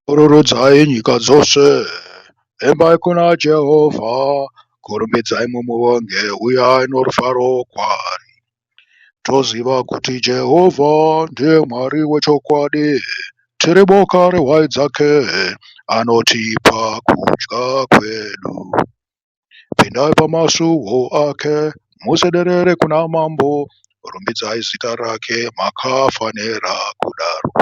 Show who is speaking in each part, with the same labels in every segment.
Speaker 1: Kururudzai nyika dzose, embai kuna Jehovha, kurumbidzai mumuonge, uyai norufaro kwaari. Toziva kuti Jehovha ndiye Mwari wechokwadi, tiri boka rehwai dzake, anotipa kudya kwedu. Pindai pamasuo ake, musederere kuna mambo, rumbidzai zita rake, makafanira kudaro.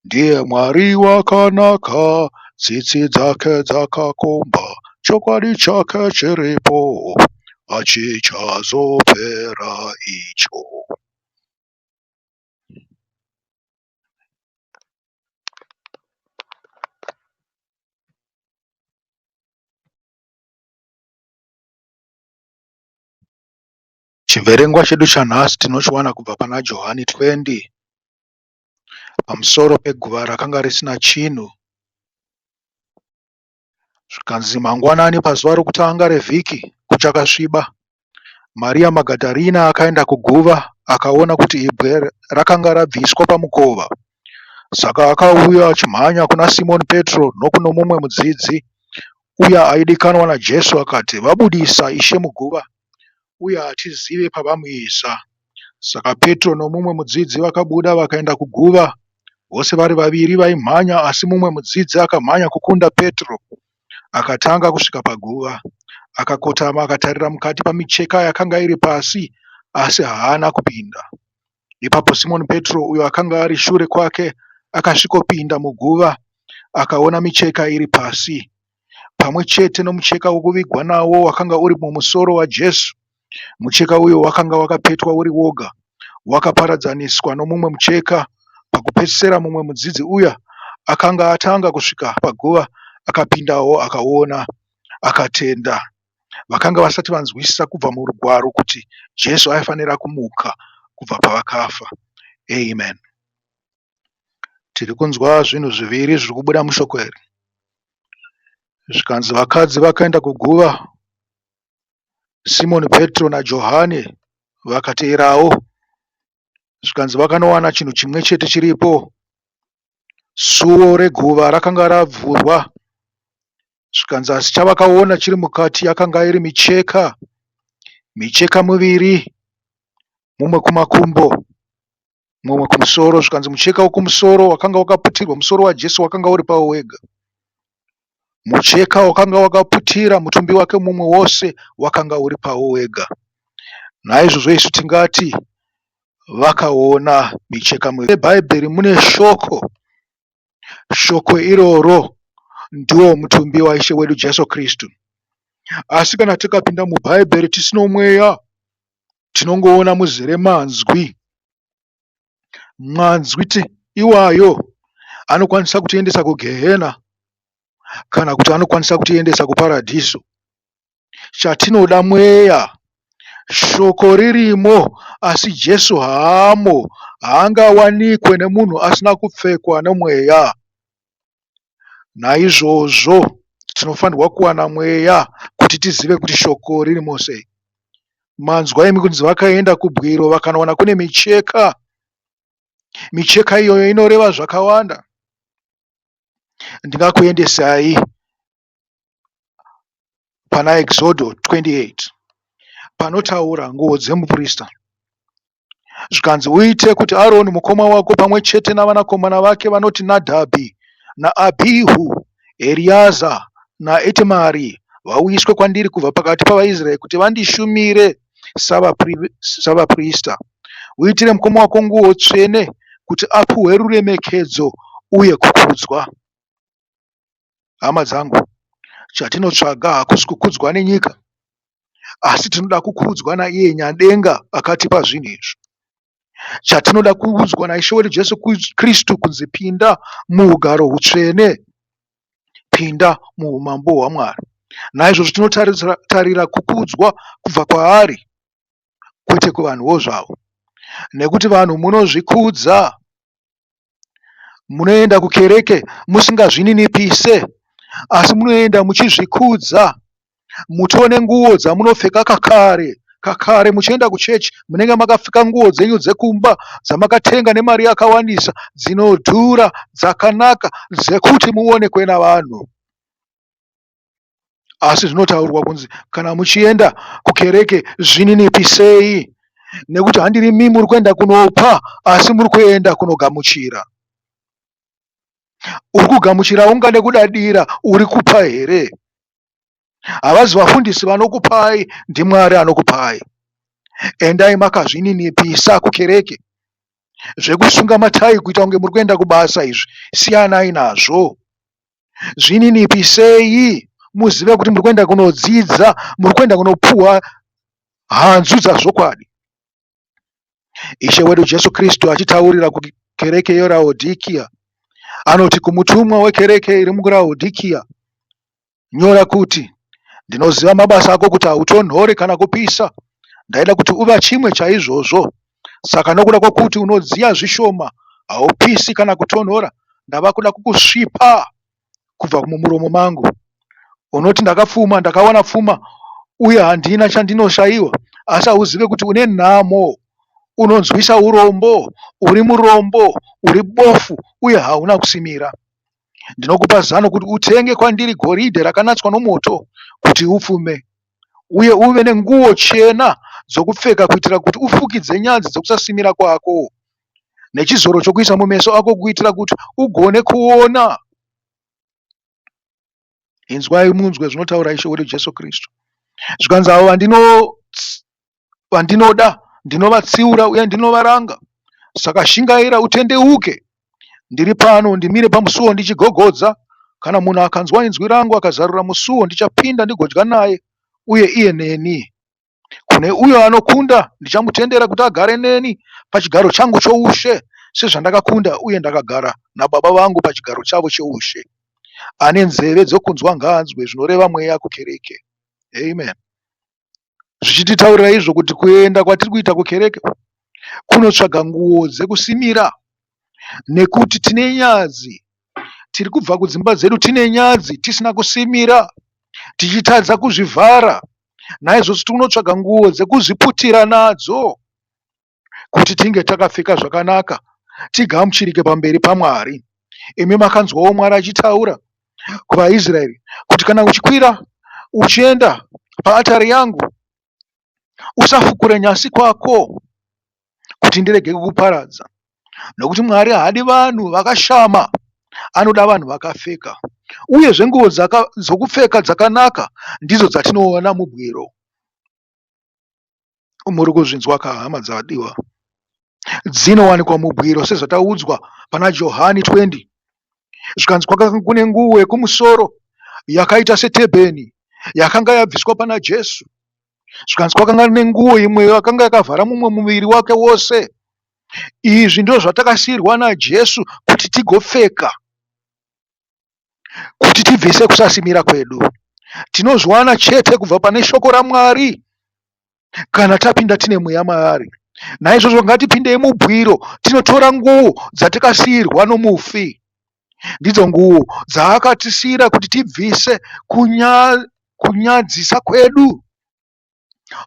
Speaker 1: Ndiye Mwari wakanaka, tsitsi dzake dzakakomba, chokwadi chake chiripo, hachichazopera icho. Chiverengwa chedu chanhasi tinochiwana kubva pana Johani 20 pamusoro peguva rakanga risina chinhu. Zvikanzi mangwanani pazuva rokutanga revhiki kuchakasviba, Maria Magadharina akaenda kuguva akaona kuti ibwe rakanga rabviswa pamukova. Saka akauya achimhanya kuna Simoni Petro nokuno mumwe mudzidzi uya aidikanwa naJesu akati, vabudisa Ishe muguva, uye hatizive pavamuisa. Saka Petro nomumwe mudzidzi vakabuda vakaenda kuguva, vose vari vaviri vaimhanya, asi mumwe mudzidzi akamhanya kukunda Petro. Akatanga kusvika paguva, akakotama akatarira mukati pamicheka yakanga iri pasi, asi haana kupinda. Ipapo Simoni Petro, uyo akanga ari shure kwake, akasvikopinda muguva, akaona micheka iri pasi, pamwe chete nomucheka wokuvigwa nawo wakanga uri mumusoro waJesu. Mucheka uyo wakanga wakapetwa uri woga, wakaparadzaniswa nomumwe mucheka. Pakupedzisira mumwe mudzidzi uya akanga atanga kusvika paguva akapindawo, akaona, akatenda. Vakanga vasati vanzwisisa kubva murugwaro kuti Jesu aifanira kumuka kubva pavakafa. Amen. Tiri kunzwa zvinhu zviviri zviri kubuda mushoko iri. Zvikanzi vakadzi vakaenda kuguva, Simoni Petro naJohani vakateerawo. Zvikanzi vakanowana chinhu chimwe chete chiripo, suo reguva rakanga ravhurwa. Zvikanzi asi chavakaona chiri mukati yakanga iri micheka miviri, mumwe kumakumbo mumwe kumusoro. Zvikanzi mucheka wokumusoro wakanga wakaputirwa musoro waJesu wakanga uri pawo wega. Mucheka wakanga wakaputira mutumbi wake mumwe wose wakanga uri pawo wega. Naizvozvo isu tingati vakaona micheka miviri. MuBhaibheri mune shoko iroro ndiwo mutumbi waIshe wedu Jesu Kristu. Asi kana tikapinda muBhaibheri tisino mweya, tinongoona muzere manzwi iwayo anokwanisa kutiendesa kuGehena kana kuti anokwanisa kutiendesa kuparadhiso. Chatinoda mweya, shoko ririmo asi Jesu haamo, haangawanikwe nemunhu asina kupfekwa nemweya. Naizvozvo tinofanirwa kuwana mweya kuti tizive kuti shoko ririmo sei. Manzwa imi kunzi vakaenda kubwiro vakanowana kune micheka. Micheka iyoyo inoreva zvakawanda. Ndingakuendesai pana Exodo 28 panotaura nguo dzemuprista. Zvikanzi uite kuti Aroni mukoma wako pamwe chete navanakomana vake vanoti Nadhabhi naAbhihu, Eriaza naEtamari vauyiswe kwandiri kubva pakati pavaIsraeri kuti vandishumire savaprista. Uitire mukoma wako nguo tsvene kuti apuhwe ruremekedzo uye kukudzwa. Hama dzangu, chatinotsvaga hakusi kukudzwa nenyika, asi tinoda kukudzwa naiye nyadenga akatipa zvinhu izvi. Chatinoda kuudzwa naIshe wedu Jesu Kristu kunzi pinda muugaro hutsvene, pinda muumambo hwaMwari. Naizvozvo tinotarira kukudzwa kubva kwaari, kwete kuvanhuwo zvavo. Nekuti vanhu munozvikudza, munoenda kukereke musingazvininipise, asi munoenda muchizvikudza. Mutone nguo dzamunopfeka kakare kakare muchienda kuchechi munenge makapfeka nguo dzenyu dzekumba dzamakatenga nemari yakawandisa, dzinodhura, dzakanaka, dzekuti muonekwe navanhu. Asi zvinotaurwa kunzi kana muchienda kukereke zvininipisei, nekuti handirimi muri kuenda kunopa, asi muri kuenda kunogamuchira. Uri kugamuchira ungade kudadira, uri kupa here? Havazi vafundisi vanokupai, ndiMwari anokupai. Endai makazvininipisa kukereke. Zvekusunga matai kuita kunge muri kuenda kubasa izvi, siyanai nazvo. Zvininipisei, muzive kuti muri kuenda kunodzidza, muri kuenda kunopuhwa hanzu dzazvokwadi. Ishe wedu Jesu Kristu achitaurira kukereke yeRaodhikea, anoti kumutumwa wekereke iri muRaodhikea, nyora kuti ndinoziva mabasa ako kuti hautonhori kana kupisa. Ndaida kuti uva chimwe chaizvozvo. Saka nokuda kwokuti unodziya zvishoma, haupisi kana kutonhora, ndava kuda kukusvipa kubva mumuromo mangu. Unoti ndakapfuma, ndakawana pfuma, uye handina chandinoshayiwa, asi hauzive kuti une nhamo, unonzwisa urombo, uri murombo, uri bofu, uye hauna kusimira. Ndinokupa zano kuti utenge kwandiri goridhe rakanatswa nomoto kuti upfume, uye uve nenguo chena dzokupfeka kuitira kuti ufukidze nyadzi dzokusasimira kwako, nechizoro chokuisa mumeso ako kuitira kuti ugone kuona. Inzwai munzwe zvinotaura Ishe wedu Jesu Kristu. Zvikanzi avo vandinoda ndinovatsiura uye ndinovaranga. Saka shingaira utendeuke. Ndiri pano, ndimire pamusuo ndichigogodza. Kana munhu akanzwa inzwi rangu akazarura musuo, ndichapinda ndigodya naye, uye iye neni. Kune uyo anokunda, ndichamutendera kuti agare neni pachigaro changu choushe, sezvandakakunda uye ndakagara naBaba vangu pachigaro chavo choushe. Ane nzeve dzokunzwa ngaanzwe zvinoreva mweya kukereke. Amen. Zvichititaurira izvo kuti kuenda kwatiri kuita kukereke kunotsvaga nguo dzekusimira, nekuti tine nyadzi. Tiri kubva kudzimba dzedu tine nyadzi, tisina kusimira, tichitadza kuzvivhara. Naizvozvo tinotsvaga nguo dzekuzviputira nadzo, kuti tinge takapfeka zvakanaka, tigamuchirike pamberi paMwari. Imi makanzwawo Mwari achitaura kuvaIsraeri kuti kana uchikwira uchienda paatari yangu, usafukure nyasi kwako kuti ndirege kukuparadza. Nokuti Mwari haadi vanhu vakashama, anoda vanhu vakapfeka. Uyezve nguo dzokupfeka dzakanaka ndidzo dzatinoona mubwiro. Muri kuzvinzwa kahama dzavadiwa? Dzinowanikwa mubwiro sezvataudzwa pana Johani 20. Zvikanzi kwakanga kune nguo yekumusoro yakaita setebheni yakanga yabviswa pana Jesu. Zvikanzi kwakanga nenguo imwe yakanga yakavhara mumwe muviri wake wose. Izvi ndizvo zvatakasiyirwa naJesu kuti tigopfeka, kuti tibvise kusasimira kwedu. Tinozviwana chete kubva pane shoko raMwari kana tapinda tine mweya maari. Naizvozvo ngatipindei mubwiro, tinotora nguo dzatakasiyirwa nomufi. Ndidzo nguo dzaakatisiyira kuti tibvise kunyadzisa kwedu,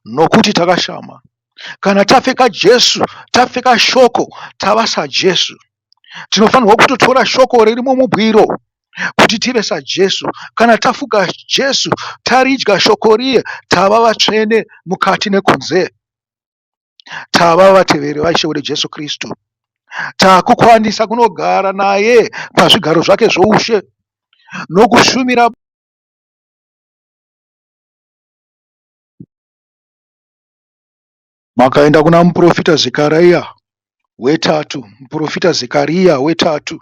Speaker 1: nokuti takashama. Kana tapfeka Jesu, tapfeka shoko, tava saJesu. Tinofanirwa kutotora shoko ririmo mubwiro kuti tive saJesu. Kana tafuka Jesu, taridya shoko riye, tava vatsvene mukati nekunze. Tava vateveri vaIshe wedu Jesu Kristu. Takukwanisa kunogara naye pazvigaro zvake zvoushe nokushumira. Makaenda kuna muprofita Zekaria wetatu, muprofita Zekaria wetatu,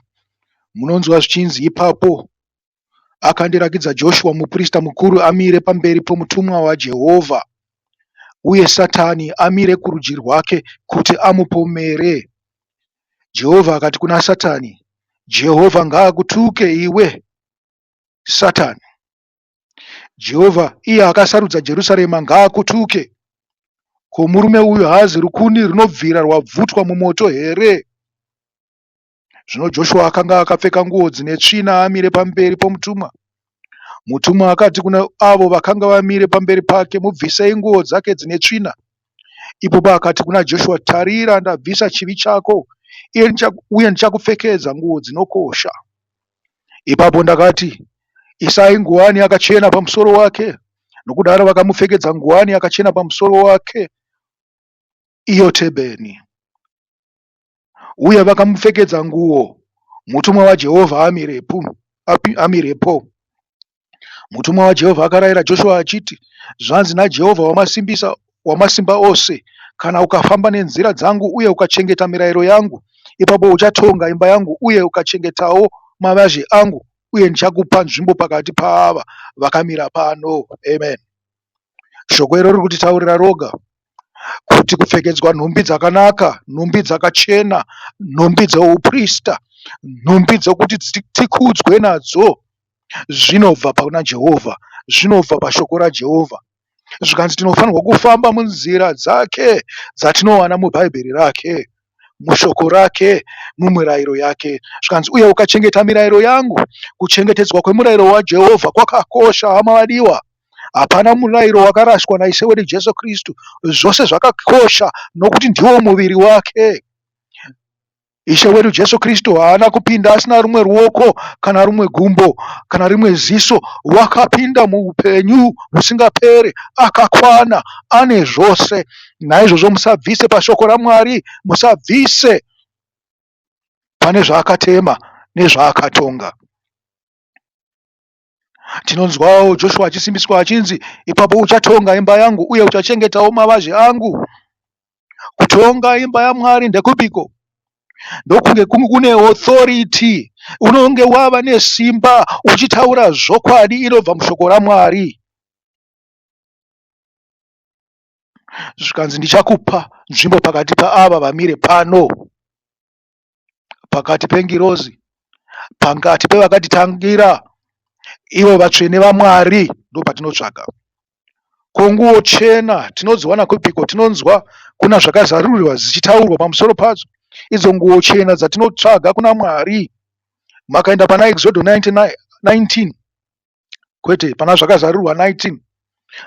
Speaker 1: munonzwa zvichinzi ipapo akandirakidza Joshua muprista mukuru amire pamberi pomutumwa waJehovha, uye Satani amire kurudyi rwake kuti amupomere. Jehovha akati kuna Satani, Jehovha ngaakutuke iwe Satani. Jehovha iye akasarudza Jerusarema ngaakutuke. Ko, murume uyu haazi rukuni runobvira rwabvutwa mumoto here? Zvino Joshua akanga akapfeka nguo dzine tsvina amire pamberi pomutumwa. Mutumwa akati kuna avo vakanga vamire pamberi pake, mubvisei nguo dzake dzine tsvina. Ipopo akati kuna Joshua, tarira, ndabvisa chivi chako uye ndichakupfekedza nguo dzinokosha. Ipapo ndakati, isai nguwani yakachena pamusoro wake. Nokudaro vakamupfekedza nguwani yakachena pamusoro wake, iyo Tebheni, uye vakamupfekedza nguo. Mutumwa waJehovha amirepo. Mutumwa waJehovha akarayira Joshua achiti, zvanzi naJehovha wamasimba ose, kana ukafamba nenzira dzangu uye ukachengeta mirayiro yangu, ipapo uchatonga imba yangu uye ukachengetawo mavazhe angu, uye ndichakupa nzvimbo pakati paava vakamira pano. Amen. Shoko iro riri kutitaurira roga kuti kupfekedzwa nhumbi dzakanaka, nhumbi dzakachena, nhumbi dzeuprista, nhumbi dzokuti tikudzwe nadzo, zvinobva pana Jehovha, zvinobva pashoko raJehovha. Zvikanzi tinofanirwa kufamba munzira dzake dzatinowana mubhaibheri rake, mushoko rake, mumurayiro yake. Zvikanzi uye ukachengeta mirayiro yangu. Kuchengetedzwa kwemurayiro waJehovha kwakakosha, hama vadiwa. Hapana murayiro wakarashwa naishe wedu Jesu Kristu. Zvose zvakakosha nokuti ndiwo muviri wake. Ishe wedu Jesu Kristu haana kupinda asina rumwe ruoko kana rumwe gumbo kana rimwe ziso. Wakapinda muupenyu husingapere, akakwana, ane zvose. Naizvozvo musabvise pashoko raMwari, musabvise pane zvaakatema nezvaakatonga. Tinonzwawo Joshua achisimbiswa achinzi, ipapo uchatonga imba yangu uye uchachengetawo mavazhe angu. Kutonga imba yaMwari ndekupiko? Ndokunge kune authority, unonge wava nesimba uchitaura zvokwadi inobva mushoko raMwari. Zvikanzi ndichakupa nzvimbo pakati paava vamire pano, pakati pengirozi, pakati pevakatitangira, ivo vatsvene vaMwari, ndo patinotsvaga. Konguo chena tinodziwana kupiko? Tinonzwa kuna zvakazarurirwa zichitaurwa pamusoro padzo. Idzo nguo chena dzatinotsvaga kuna Mwari. Makaenda pana Exodus 19, kwete, pana zvakazarurirwa 19,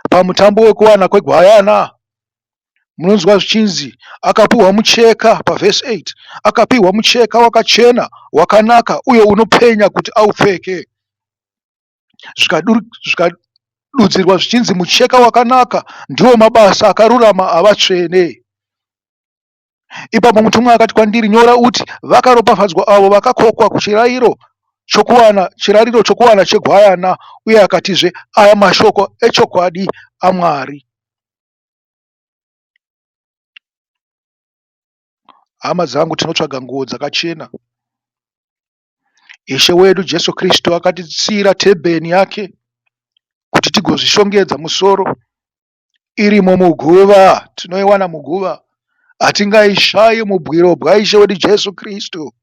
Speaker 1: pamutambo wekuwana kwegwayana, munonzwa zvichinzi akapiwa mucheka, pavhesi 8, akapiwa mucheka wakachena wakanaka uye unopenya kuti aupfeke. Zvikadudzirwa zvichinzi mucheka wakanaka ndiwo mabasa akarurama avatsvene. Ipapo mutumwa akati kwandiri, nyora uti, vakaropafadzwa avo vakakokwa kuchirariro chokuwana chegwayana. Uye akatizve, aya mashoko echokwadi aMwari. Hama dzangu, tinotsvaga nguo dzakachena. Ishe wedu Jesu Kristu akatitsira Tebheni yake kuti tigozvishongedza musoro. Irimo muguva, tinoiwana muguva, hatingaishayi mubwiro bwaishe wedu Jesu Kristu.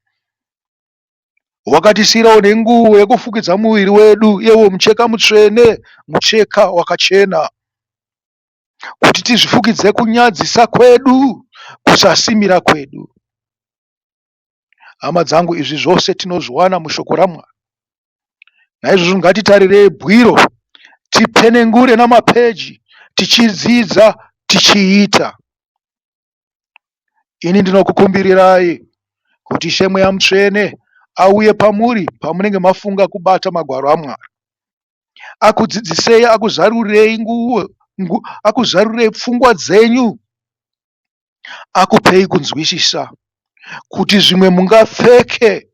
Speaker 1: Wakatisirawo nenguo yekufukidza muviri wedu, yewo mucheka mutsvene, mucheka wakachena, kuti tizvifukidze kunyadzisa kwedu, kusasimira kwedu. Hama dzangu, izvi zvose tinozviwana mushoko raMwari. Naizvozvo ngatitarirei bwiro, tipenengure namapeji, tichidzidza, tichiita. Ini ndinokukumbirirai kuti Ishe Mweya Mutsvene auye pamuri pamunenge mafunga kubata magwaro aMwari. Akudzidzisei, akuzarurirei akuzarurirei pfungwa dzenyu, akupei kunzwisisa, kuti zvimwe mungapfeke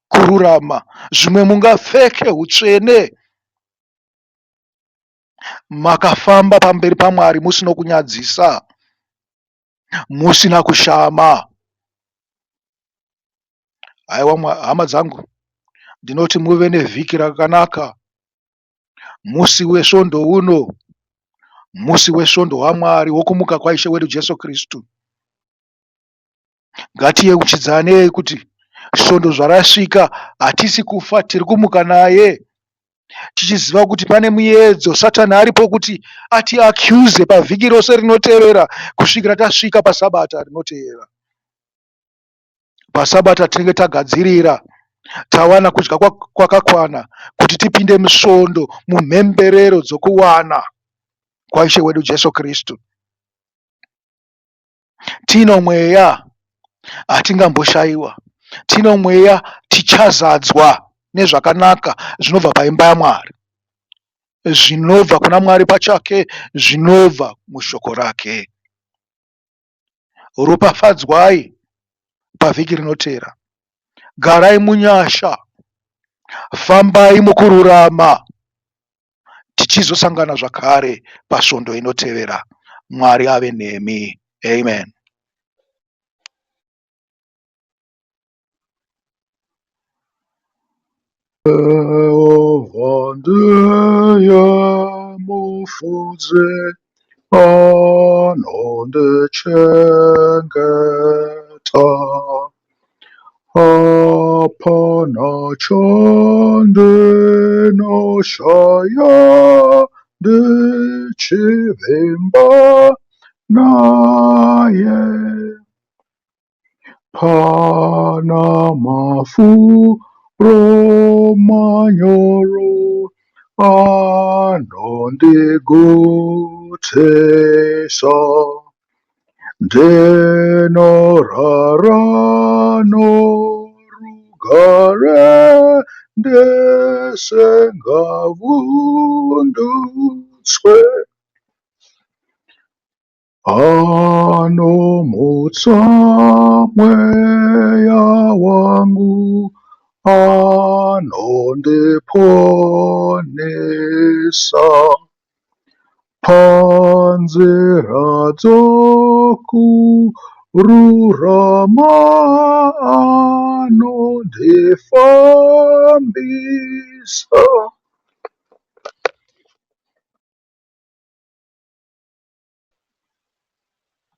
Speaker 1: kururama, zvimwe mungapfeke utsvene, makafamba pamberi paMwari musina kunyadzisa, musina kushama. Aiwa hama dzangu, ndinoti muve nevhiki rakanaka, musi wesvondo uno, musi wesvondo waMwari, wokumuka kwaishe wedu Jesu Kristu. Ngatiyeuchidzanei kuti svondo zvarasvika, hatisi kufa, tiri kumuka naye, tichiziva kuti pane muedzo Satani aripo kuti atiaccuse pavhiki rose rinotevera kusvikira tasvika pasabata rinotevera. Pasabata tinenge tagadzirira, tawana kudya kwakakwana kuti tipinde musvondo, mumhemberero dzokuwana kwaishe wedu Jesu Kristu. tino mweya hatingamboshayiwa, tino mweya tichazadzwa nezvakanaka zvinobva paimba yaMwari, zvinobva kuna Mwari pachake, zvinobva mushoko rake. Ropafadzwai pavhiki rinotevera, garai munyasha, fambai mukururama, tichizosangana zvakare pasvondo inotevera. Mwari ave nemi. Amen. Jehovha ndiye mufudzi anondichengeta, hapana chandinoshaya ndichivimba naye. Pana mafuro manyoro anondigutisa, ndinorara norugare ndisingavhundutswe. Anomutsa mweya wangu, anondiponesa, panzira dzokururama anondifambisa.